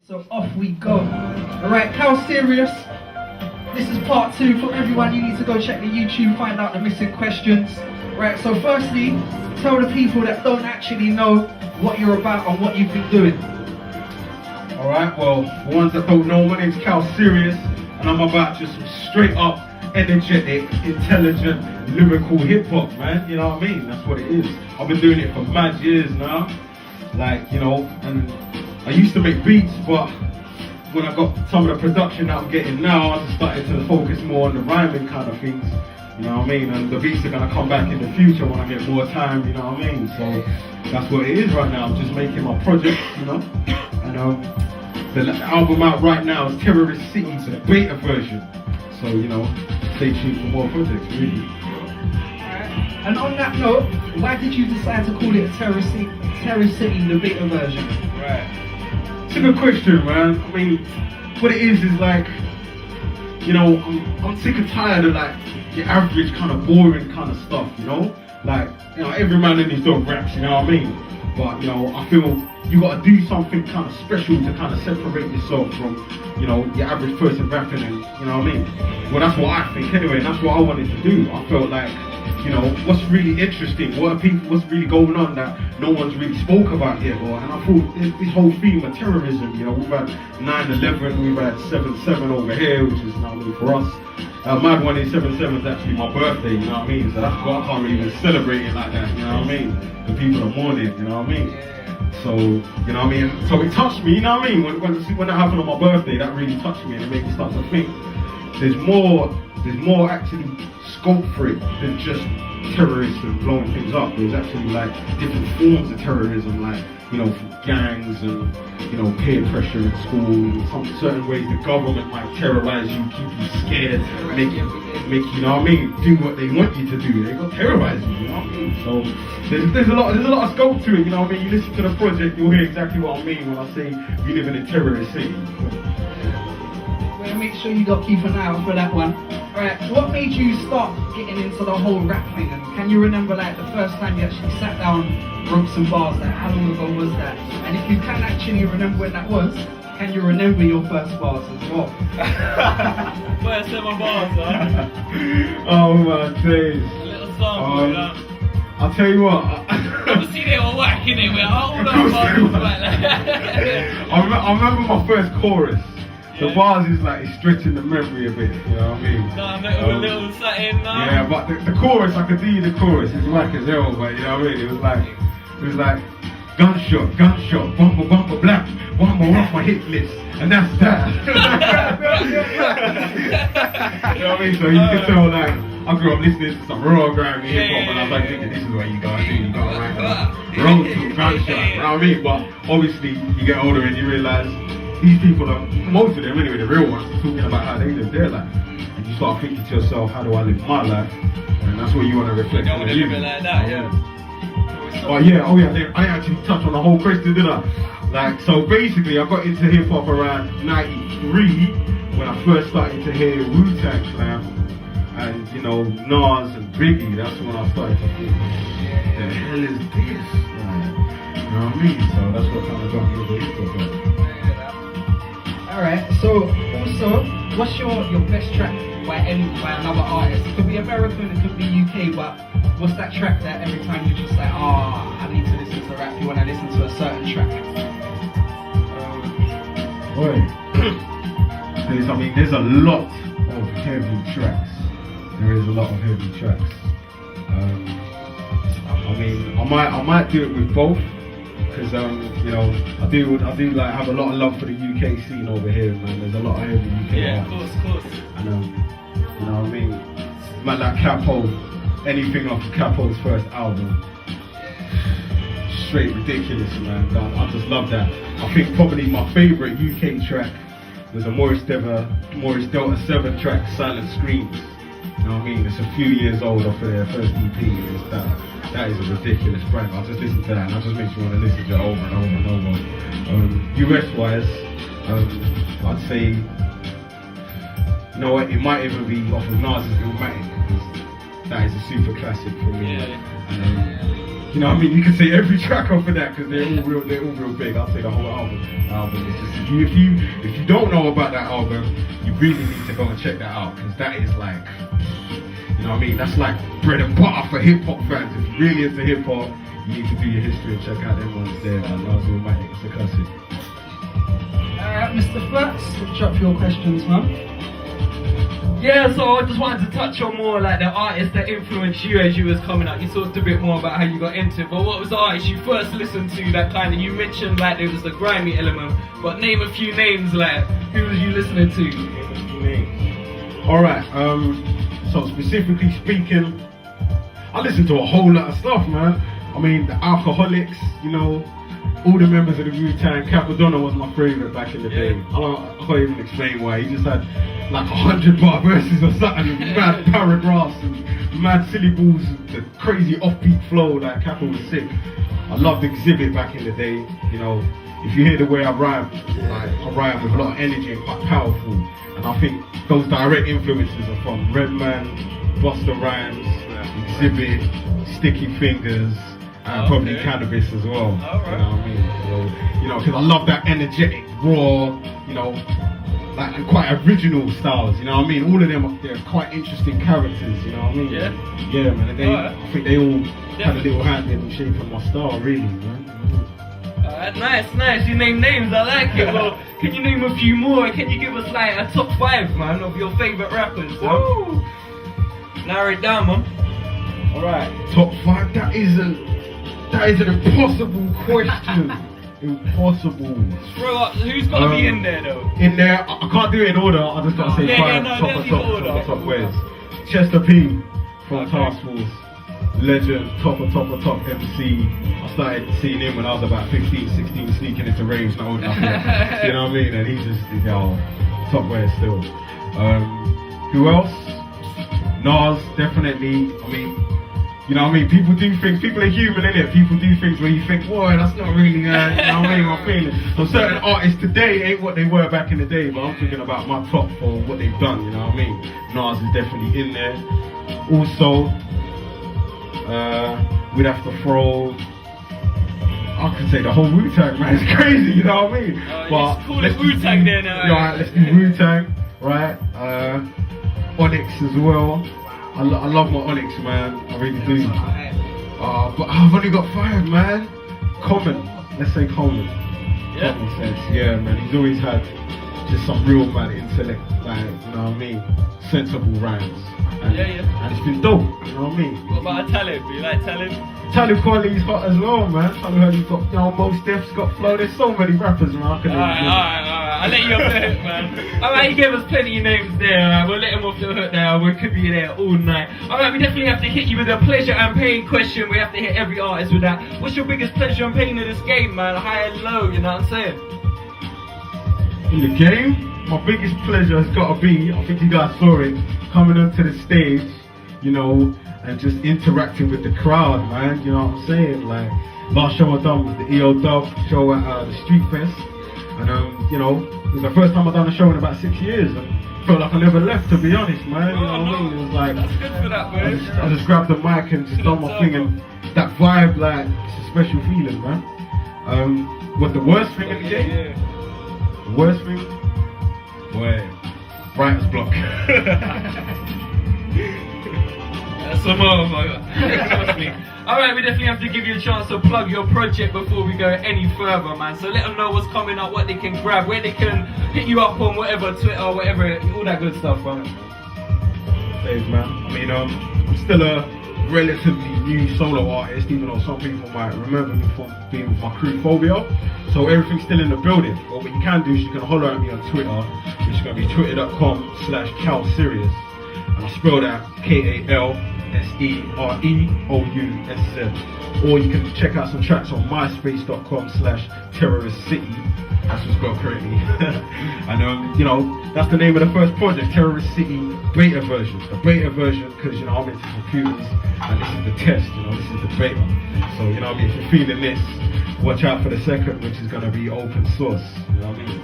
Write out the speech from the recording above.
So off we go. Alright, Kal Sereousz. This is part 2. For everyone, you need to go check the YouTube, find out the missing questions. Right, so firstly, tell the people that don't actually know what you're about and what you've been doing. Alright, well, for ones that don't know, my name's Kal Sereousz, and I'm about just some straight up, energetic, intelligent, lyrical hip hop, man. You know what I mean? That's what it is. I've been doing it for mad years now. Like, you know, and I used to make beats, but when I got some of the production that I'm getting now, I just started to focus more on the rhyming kind of things. You know what I mean? And the beats are gonna come back in the future when I get more time, you know what I mean? So that's what it is right now. I'm just making my projects, you know? And the album out right now is Terrorist City, the beta version. So, you know, stay tuned for more projects, really. And on that note, why did you decide to call it Terrorist City, the beta version? Right. It's a good question, man. I mean, what it is like, you know, I'm sick and tired of like your average kind of boring kind of stuff, you know? Like, you know, every man in his dog raps, you know what I mean? But, you know, I feel you gotta do something kind of special to kind of separate yourself from, you know, your average person rapping, and you know what I mean? Well, that's what I think anyway, and that's what I wanted to do. I felt like, you know, what's really interesting, what's really going on that no one's really spoke about yet, and I thought this whole theme of terrorism, you know, we've had 9/11, we've had 7/7 over here, which is not really for us. Mad one is 7/7 is actually my birthday, you know what I mean? So that's why I can't really even celebrate it like that, you know what I mean? The people are mourning, you know what I mean? So, you know what I mean? So it touched me, you know what I mean? When that happened on my birthday, that really touched me, and it made me start to think there's more actually scope for it than just terrorists and blowing things up. There's actually like different forms of terrorism, like, you know, from gangs and, you know, peer pressure in school, and some certain ways the government might terrorize you, keep you scared, make you know what I mean, do what they want you to do. They got terrorize you, you know what I mean? So there's a lot of scope to it, you know what I mean? You listen to the project, you'll hear exactly what I mean when I say we live in a terrorist city. Well, make sure you got keep an eye out for that one. Alright, what made you start getting into the whole rap thing? And can you remember like the first time you actually sat down, wrote some bars? Like, how long ago was that? And if you can actually remember when that was, can you remember your first bars as well? First ever bars, huh? Oh my days. A little sample, I'll tell you what. Obviously they were whack, innit? We're all on bars like that. I remember my first chorus. The bars is like, it's stretching the memory a bit, you know what I mean? A little something, no? Yeah, but the chorus, I could do the chorus, it's whack as hell, but you know what I mean? It was like, gunshot, bumper, bumper, black, one more off my hit list, and that's that. You know what I mean? So you can tell, like, I grew up listening to some raw grimy hip hop, and I was like thinking, this is what you gotta do, you gotta write roll to gunshot, you know what I mean? But obviously, you get older and you realise, these people are, most of them anyway, the real ones, talking about how they live their life. And you start thinking to yourself, how do I live my life? And that's what you want to reflect on. You live it like that, yeah. Oh yeah, I didn't actually touch on the whole question, did I? Like, so basically, I got into hip hop around '93 when I first started to hear Wu-Tang Clan and, you know, Nas and Biggie. That's when I started to think, what the hell is this? Like, you know what I mean? So that's what kind of got me into hip hop. Alright, so also, what's your best track by another artist? It could be American, it could be UK, but what's that track that every time you just like, I need to listen to rap, you want to listen to a certain track? There's a lot of heavy tracks. There is a lot of heavy tracks. I might do it with both. Because you know, I do like have a lot of love for the UK scene over here, man. There's a lot of heavy UK artists. Of course. And you know what I mean? Man like Capo, anything off of Capo's first album, straight ridiculous, man. I just love that. I think probably my favourite UK track was a Morris Delta 7 track, Silent Screams. You know what I mean? It's a few years old off of their first EP. That is a ridiculous brand. I just listen to that and it just makes me want to listen to it over and over and over. US wise, I'd say, you know what, it might even be off of Nas's Illmatic, because that is a super classic for me. Yeah. And you know what I mean, you can say every track off of that because they're all real big. I'll say the whole album. It's just, if you don't know about that album, you really need to go and check that out because that is like, you know what I mean, that's like bread and butter for hip hop fans. If you're really into hip hop, you need to do your history and check out them ones there. Nas Illmatic, it's a classic. Mr. Flats, drop your questions, man. Yeah, so I just wanted to touch on more like the artists that influenced you as you was coming up. You talked a bit more about how you got into it, but what was the artist you first listened to that kind of, you mentioned like there was the grimy element, but name a few names, like who was you listening to? Name a few names. Alright, so specifically speaking, I listen to a whole lot of stuff, man. I mean, the Alcoholics, you know, all the members of the Wu-Tang. Capadonna was my favourite back in the day. I can't even explain why. He just had like 100 bar verses or something, and mad paragraphs and mad syllables, the crazy offbeat flow. Like Capo was sick. I loved Exhibit back in the day. You know, if you hear the way I rhyme, like I rhyme with a lot of energy and quite powerful. And I think those direct influences are from Redman, Busta Rhymes, Exhibit, Sticky Fingers. And probably Cannabis as well. You know what I mean? So, you know, because I love that energetic, raw, you know, like and quite original styles. You know what I mean? All of them, they're quite interesting characters. You know what I mean? Yeah. Yeah, man. And I think they all had a little hand in shaping my style, really, man. Nice. You name names. I like it. Well, can you name a few more? Can you give us like a top 5, man, of your favorite rappers? Woo! Narrow it down, man. All right. Top 5. That is an impossible question. Impossible. Throw up. Who's got to be in there though? In there, I can't do it in order. I just got to say 5 top ways. Chester P from Task Force, legend, top of MC. I started seeing him when I was about 15, 16, sneaking into raves, not old enough yet. You know what I mean? And he's just, you know, top way still. Who else? Nas, definitely. I mean, you know what I mean? People do things, people are human, innit? People do things where you think, boy, that's not really, you know what I mean, my feeling. So certain artists today ain't what they were back in the day, but I'm thinking about my top for what they've done, you know what I mean? Nas is definitely in there. Also, we'd have to throw, I could say the whole Wu-Tang, man, it's crazy, you know what I mean? But let's call it Wu-Tang there now. Right, let's do Wu-Tang, right? Onyx as well. I love my Onyx, man. I really do. But I've only got 5, man. Common. Let's say Common. Yeah. Common sense. Yeah, man. He's always had just some real man intellect, like, you know what I mean? Sensible rhymes. And, and it's been dope, you know what I mean? What about Talib? Do you like Talib? Talib Kweli's hot as well, man. Talib got, you know, Mos Def's got flow. There's so many rappers, man. Alright. I'll let you off the hook, man. Alright, you gave us plenty of names there. Alright, we'll let him off the hook now. We could be there all night. Alright, we definitely have to hit you with a pleasure and pain question. We have to hit every artist with that. What's your biggest pleasure and pain in this game, man? High and low, you know what I'm saying? In the game, my biggest pleasure has got to be, I think you guys saw it, coming onto the stage, you know, and just interacting with the crowd, man, you know what I'm saying? Like, last show I done was the EO Dub show at the Street Fest, and you know, it was the first time I've done a show in about 6 years, and felt like I never left, to be honest, man, you know what I mean? It was like, that's good for that, man. I just grabbed the mic and just done my thing, and that vibe, like, it's a special feeling, man. What the worst thing in the game? The worst thing? Boy, writer's block. That's a motherfucker. Alright, we definitely have to give you a chance to plug your project before we go any further, man. So let them know what's coming up, what they can grab, where they can hit you up on whatever, Twitter, whatever, all that good stuff, man. Thanks, man. I mean, I'm still a relatively new solo artist, even though some people might remember me from being with my crew Phobia. So everything's still in the building. But what you can do is you can holler at me on Twitter, which is going to be twitter.com/Kal Sereousz. And I spell that KalSereousz. Or you can check out some tracks on myspace.com/terroristcity. That's what's spelled correctly. And you know, that's the name of the first project, Terrorist City beta version. The beta version, because you know I'm into computers, and this is the test. You know, this is the beta. So you know what I mean. If you're feeling this, watch out for the second, which is going to be open source. You know what I mean.